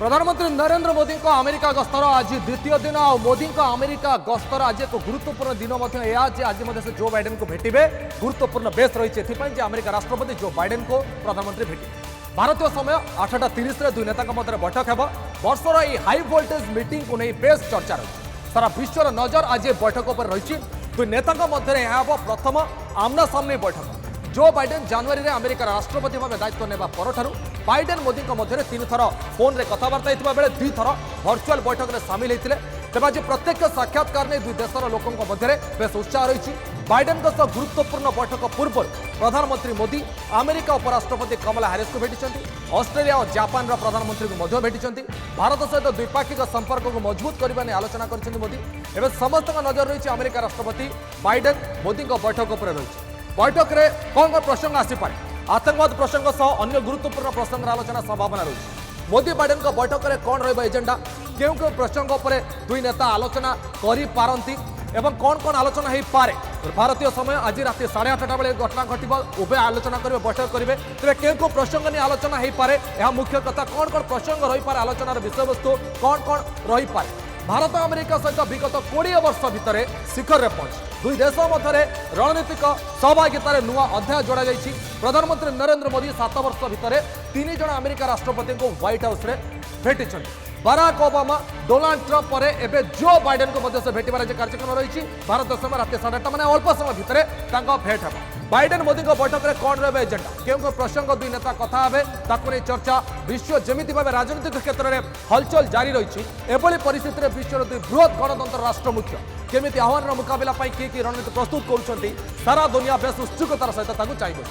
प्रधानमंत्री नरेंद्र मोदी को अमेरिका गस्तर आज द्वितीय दिन आ मोदी को अमेरिका गस्तर आज एक गुरुत्वपूर्ण दिन आज से जो बाइडेन को भेटे गुरुत्वपूर्ण बेस रही अमेरिका राष्ट्रपति जो बाइडेन को प्रधानमंत्री भेटे भारतीय समय 8:30 दुई नेता मध्य बैठक है वर्षर यह हाई वोल्टेज मीटिंग को नहीं बेस चर्चा रही सारा विश्वर नजर आज बैठक पर रही दुई नेता मध्य यह प्रथम आमना सामने बैठक जो बाइडेन जनवरी में अमेरिका राष्ट्रपति भाव दायित्व नेबा परठारु बाइडेन मोदी मध्य 3 थर फोन रे कथबार्ता होता बेले 2 थर वर्चुअल बैठक में सामिल होते तेज आज प्रत्येक साक्षात्कार ने दुई देशर लोकों मध्य बेस उत्साह रही बाइडेन गुरुत्वपूर्ण बैठक पूर्व प्रधानमंत्री मोदी अमेरिका उपराष्ट्रपति कमला हारिस को भेटी ऑस्ट्रेलिया और जापान प्रधानमंत्री को भेटी भारत सहित द्विपाक्षिक संपर्क को मजबूत करने आलोचना कर मोदी एवं समस्त नजर रही अमेरिका राष्ट्रपति बाइडेन मोदी बैठक पर रही बैठक में कौन कौन प्रसंग आसीपे आतंकवाद प्रसंग सह अन्य गुरुत्वपूर्ण प्रसंग आलोचना संभावना रही मोदी बाइडेन बैठक में कौन रहा एजेंडा क्यों क्यों प्रसंग पर दुई नेता आलोचना करि एवं कौन कौन आलोचना हो पारे भारतीय समय आज रात 8:30 बेले घटना घटव उभय आलोचना करेंगे बैठक करेंगे तेज क्यों क्यों प्रसंग नहीं आलोचना हो पारे यह मुख्य कथा कौन कौन प्रसंग रही पारे आलोचनार विषय वस्तु कौन कौन रही पारे भारत अमेरिका सहित विगत 20 वर्ष भितर शिखर में पहुंच दुई देश मध्य रणनीतिक सहभागितार नुआ अध्याय जोड़ा जाइए प्रधानमंत्री नरेंद्र मोदी 7 वर्ष भितर 3 जन अमेरिका राष्ट्रपति को व्हाइट हाउस रे भेटी बराक ओबामा डोनाल्ड ट्रंप पर एबे जो बाइडेन को से भेटबार कार्यक्रम रही भारत समय रात 8:30 मैंने अल्प समय भितर भेट हे बाइडेन मोदी बैठक में कौन रहा एजेंडा क्यों क्यों प्रसंग दुई नेता कथा हे ताकू नहीं चर्चा विश्व जमी भाव राजनीतिक क्षेत्र में हलचल जारी रही एभली परिस्थिति में विश्वर दुई बृहत गणतंत्र राष्ट्र मुख्य केमिति आह्वान मुकाबला किए रणनीति प्रस्तुत कर सारा दुनिया बेस उत्सुकतार सहित चाहिए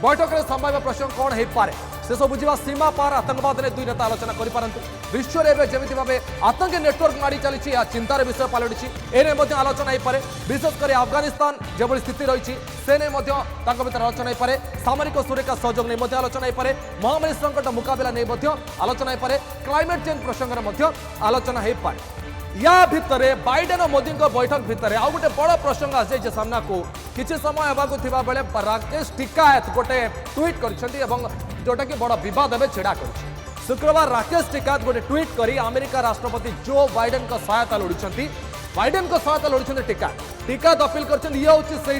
बैठक में संभाव्य प्रसंग कौन हो पारे से सब बुझा सीमा पार आतंकवाद में दुई नेता आलोचना करें विश्व में जमी भाव आतंकी नेटवर्क माड़ी चली चिंतार विषय पलटि एने आलोचना हो पारे विशेषकर अफगानिस्तान जो स्थिति रही से भर आलोचना हो पारे सामरिक सुरक्षा सहयोग नहीं आलोचना हो पारे महामारी संकट मुकाबला नहीं आलोचना हो पारे क्लाइमेट चेंज प्रसंग में आलोचना हो पारे या भितर बाइडेन और मोदी बैठक भितर आउ गोटे बड़ प्रसंग आसी सामना को किसी समय होगाकू बेले राकेश टिकायत गोटे ट्वीट कर जोटा कि बड़ बद में छिड़ा कर शुक्रवार राकेश टिकायत गोटे ट्वीट कर अमेरिका राष्ट्रपति जो बाइडेन को सहायता लोड़ी बाइडेन को सहायता लोड़ी टिकायत अपील कर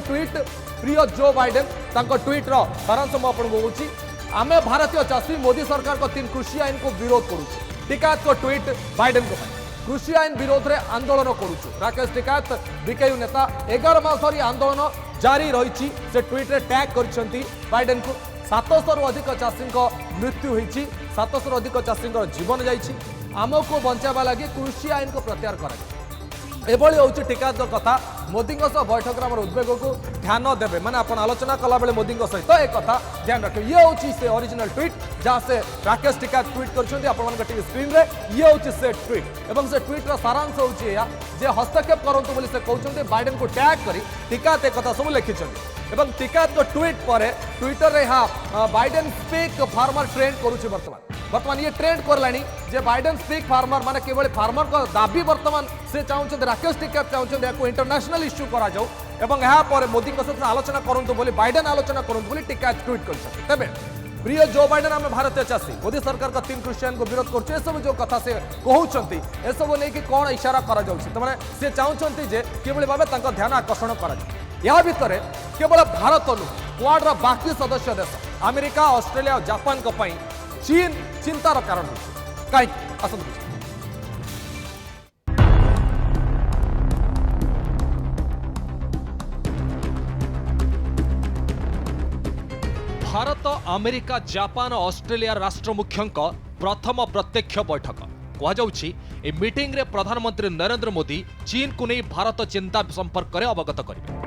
ट्वीट प्रिय जो बाइडेन ट्वीट सारांश मुझे आम भारतीय चाषी मोदी सरकार को 3 कृषि आईन को विरोध करुँ टिकायत को ट्वीट बाइडेन को कृषि आईन विरोध में आंदोलन करुचु राकेश टिकायत बीकेयू नेता 11 मास आंदोलन जारी रही से ट्वीट रे टैग कर बाइडेन को 700 रु अधिक चाषी मृत्यु होती 700 रु अधिक चाषी जीवन जाइए आमको बचावा लगी कृषि आईन को प्रत्याहार कर एभली हूँ टिकायत कथा मोदी बैठक में उद्वेग को ध्यान देवे मैंने आप आलोचना कला बेले मोदी सहित एक कथा ध्यान रखें ये हूँ से ओरिजिनल ट्वीट जहाँ से राकेश टिकायत ट्वीट कर स्क्रीन रे ये हूँ से ट्वीट एवं से ट्वीटर सारांश हूँ जे हस्तक्षेप करूँ से कहते बाइडेन को टैग कर टिकायत एक कथा सब लिखिं एवं टिकायत को ट्वीट पर ट्विटर रे बाइडेन स्पीक फार्मर ट्रेंड करुच्ची बर्तमान ये ट्रेंड करलानी जे बाइडेन स्पीक फार्मर माने केवल फार्मर को दाबी बर्तमान से चाहते राकेश टिकायत चाहते इंटरनेशनल इश्यू करा जाऊ एवं यहाँ पर मोदी सहित आलोचना करूँ बोली बाइडेन आलोचना करूँ बोली टिकायत ट्वीट कर तेरे प्रिय जो बाइडेन आम भारतीय चाषी मोदी सरकार का 3 कृषि आईन को विरोध कर जो कथा से कहते ये सब नहीं कौन इशारा करा से चाहते किभली भाव ध्यान आकर्षण कर भितर केवल भारत नुह क्वाड बाकी सदस्य देश अमेरिका ऑस्ट्रेलिया और जापान चीन चिंतार कारण कहीं आसतु भारत अमेरिका जापान ऑस्ट्रेलिया राष्ट्र मुख्यंक प्रथम प्रत्यक्ष बैठक कहुच्छी ए मीटिंग रे प्रधानमंत्री नरेंद्र मोदी चीन को नहीं भारत चिंता संपर्क में अवगत करेंगे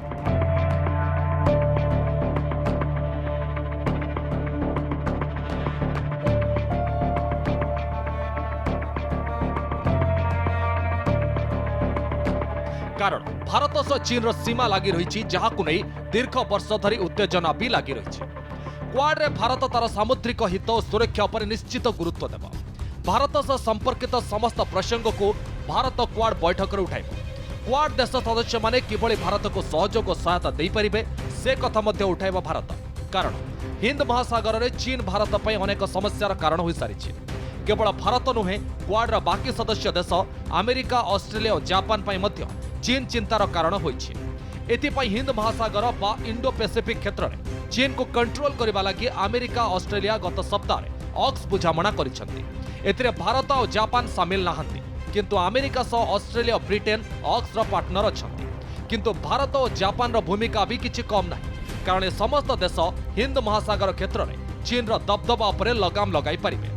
कारण भारत सह चीन सीमा लगी रही जहां नहीं दीर्घ वर्ष धरी उत्तेजना भी लगी रही क्वाड रे भारत तार सामुद्रिक हित और सुरक्षा पर निश्चित गुरुत्व देव भारत सह संपर्कित समस्त प्रसंग को भारत क्वाड बैठक में उठाइब क्वाड देश सदस्य माने किभली भारत को सहयोग और सहायता दे पारिबे से कथा मध्य उठाइब भारत कारण हिंद महासागर में चीन भारत पर अनेक समस्यार कारण हो सारी केवल भारत नुहे क्वाडर बाकी सदस्य देश अमेरिका, ऑस्ट्रेलिया और जापान पर मध्य चीन चिंतार कारण होइछि। एथिपाई हिंद महासागर बा इंडो पैसिफिक क्षेत्र में चीन को कंट्रोल करने लगी अमेरिका, ऑस्ट्रेलिया गत सप्ताह ऑक्स बुझामणा करिसेंति। एथिरे भारत और जापान सामिल नाहंती, किंतु अमेरिका सह ऑस्ट्रेलिया, ब्रिटेन ऑक्स रो पार्टनर अछंती। किंतु भारत और जापान रो भूमिका भी किछि कम नाही, कारण समस्त देश हिंद महासागर क्षेत्र में चीन रो दबदबा उपरे लगाम लगाई पारिबे।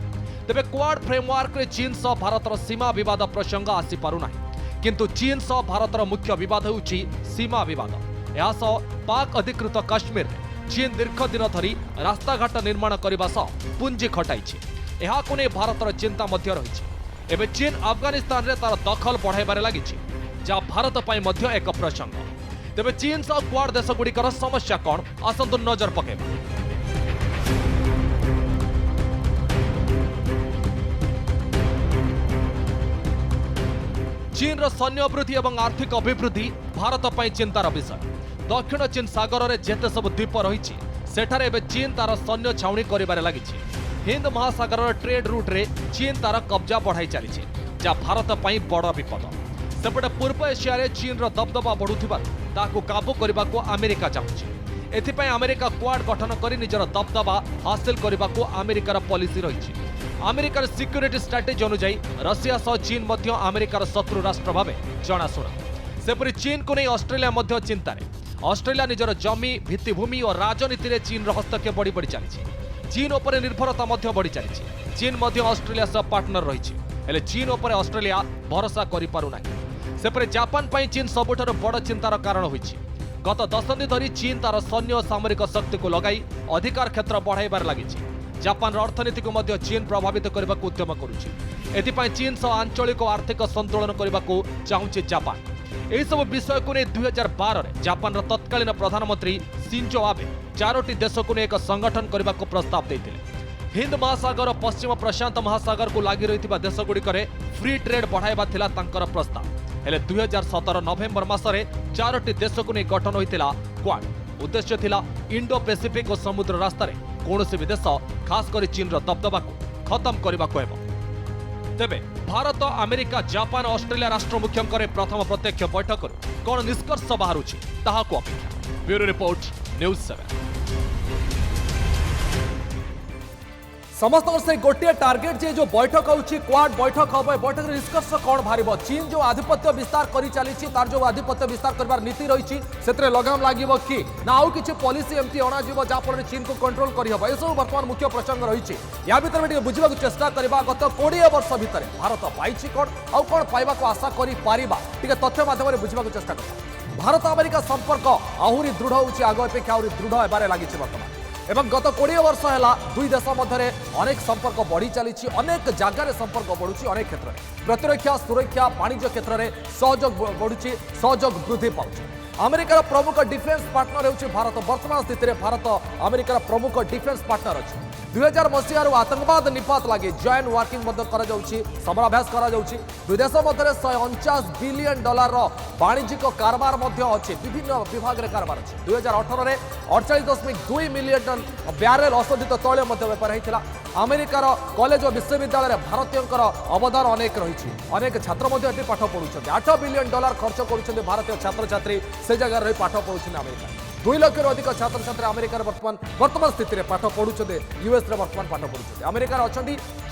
तेबे क्वाड फ्रेमवर्क रे चीन सह भारत रो सीमा विवाद प्रसंग आसी पारु नाही, किंतु चीन सह भारत रो मुख्य विवाद होउछि सीमा विवाद। या सह पाक अधिकृत काश्मीर रे चीन दीर्घ दिन धरी रास्ताघाट निर्माण करने सह पुंजी खटाई। यहां को नहीं भारतर चिंता मध्य रही। एवं चीन अफगानिस्तान रे तार दखल बढ़ाइबार लगी, जहाँ भारत पाई मध्य एक प्रसंग। तेबे चीन सह क्वाड देशगुड़िकर समस्या कौन, आसतु नजर पकेबा। चीन रो सैन्य अभिवृद्धि और आर्थिक अभिवृद्धि भारत पाई चिंतार विषय। दक्षिण चीन सागर में जेते सब द्वीप रही सेठारे एबे चीन तार सैन्य छाउणी करिबारे लागिछि। हिंद महासागर ट्रेड रूट रे चीन तार कब्जा बढ़ाई चली, जहाँ भारत पाई बड़ विपद। सेपटे पूर्व एशिया रे चीन रो दबदबा बढ़ुथिबार ताकू काबू करने को अमेरिका चाहूछि। एथिपाई अमेरिका क्वाड गठन कर निजर दबदबा हासिल करने को अमेरिकार पॉलिसी रही। अमेरिकार सिक्यूरिटी स्ट्रैटेजी अनुसार रशिया सह चीन मध्य अमेरिकार शत्रु राष्ट्र भाव जनाशुना। सेपरि चीन को नहीं ऑस्ट्रेलिया मध्य चिंतार। ऑस्ट्रेलिया निजर जमी, भित्तिभूमि और राजनीति में चीन हस्तक्षेप बढ़ी बढ़ी चली। चीन उपर निर्भरता मध्य बढ़ी चली। चीन मध्य ऑस्ट्रेलिया सह पार्टनर रही, चीन उपर ऑस्ट्रेलिया भरोसा करि पारु नाही। सेपरि जापान पाई चीन सबुठारु बड़ चिंतार कारण होइछि। गत दशंधि धरी चीन तार सैन्य और सामरिक शक्ति को लगाई अधिकार क्षेत्र बढ़ाइबार लागिछि। जापान अर्थनीति को मध्य चीन प्रभावित करने को उद्यम करुछि। एथिपाई चीन सह आंचलिक आर्थिक संतुलन करने को चाहूछि जापान। यह सब विषय को नहीं 2012 में जापान तत्कालीन प्रधानमंत्री शिंजो आबे 4टी देश को एक संगठन करने को प्रस्ताव देते। हिंद महासागर, पश्चिम प्रशांत महासागर को लगी रही देशगुड़िक फ्री ट्रेड बढ़ाइबा थिला तांकर प्रस्ताव। हेले 2017 नवेम्बर मासरे 4टी देश को नहीं गठन होइतिला क्वाड। उद्देश्य थिला इंडो पैसिफिक और समुद्र रास्तार कौनसी भी देश खास कर चीन रो दबदबा को खत्म करने को हेबो। तेबे भारत, अमेरिका, जापान, ऑस्ट्रेलिया राष्ट्र मुख्यंकर प्रथम प्रत्यक्ष बैठक कौन निष्कर्ष बाहरुछि ताहाको अपेक्षा। Bureau report, news 7। समस्त से गोटे टार्गेट जे जो बैठक होउछि क्वाड बैठक हम बैठक निष्कर्ष कौन बाहर। चीन जो आधिपत्य विस्तार करी चली तार जो आधिपत्य विस्तार करबार नीति रही से लगाम लगे कि ना आउ किसी पॉलिसी एमती अणाଯିव जहाँफल चीन को कंट्रोल करहब। यह सब बर्तमान मुख्य प्रसंग रही। या भितर में बुझा चेष्टा करवा गत 20 वर्ष भितर भारत पाई कौन आउ कौन पाइबा आशा कर तथ्य माध्यम बुझा चेष्टा कर। भारत अमेरिका संपर्क आहरी दृढ़ होउछि, आग अपेक्षा आहरी दृढ़ होबारे लागिछि वर्तमान। एवं गत 20 वर्ष है दुई देश मध्य अनेक संपर्क बढ़ी चली, अनेक जगार संपर्क बढ़ुची, अनेक क्षेत्र में प्रतिरक्षा, सुरक्षा, वाणिज्य क्षेत्र में सहयोग बढ़ुची, सहयोग वृद्धि पाउछ। अमेरिकार प्रमुख डिफेन्स पार्टनर होउछि भारत। वर्तमान स्थिति में भारत अमेरिकार प्रमुख डिफेन्स पार्टनर अछि। 2000 मसीहार आतंकवाद निपात लगे जॉइंट वर्किंग समराभ्यास दुई देश मध्य $149 बिलियन वाणिज्यिक कारबार अच्छे, विभिन्न विभाग में कारबार अच्छे। 2018 में 48.2 मिलियन टन ब्यारेल अशोधित तैल बेपार होता। अमेरिकार कॉलेज और विश्वविद्यालय भारतीयों अवदान अनेक रही। अनेक छात्र पाठ पढ़ुं। $8 बिलियन खर्च कर भारतीय छात्र छात्री से जगह रही पाठ पढ़ुं। अमेरिका 2 लाख अधिक छात्र छात्री अमेरिकार वर्तमान स्थिति में पाठ पढ़ुं। यूएस वर्तमान पाठ पढ़ुं। अमेरिकार अच्छा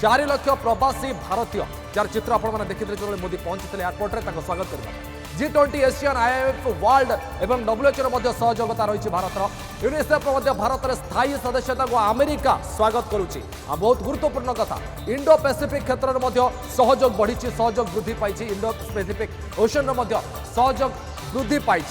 4 लाख प्रवासी भारतीय, जार चित्र आपने देखते जो मोदी पहुंची एयरपोर्ट में स्वागत करने। G20, एशियन, IMF, वर्ल्ड एवं WHO सहयोगिता रही भारत। यूनिसेफ भारत में स्थायी सदस्यता को अमेरिका स्वागत करुच्ची। बहुत गुरुत्वपूर्ण कथा, इंडो पैसिफिक क्षेत्र में सहयोग बढ़ी, सहयोग वृद्धि पाई। इंडो पैसिफिक ओशन सहयोग वृद्धि पाई।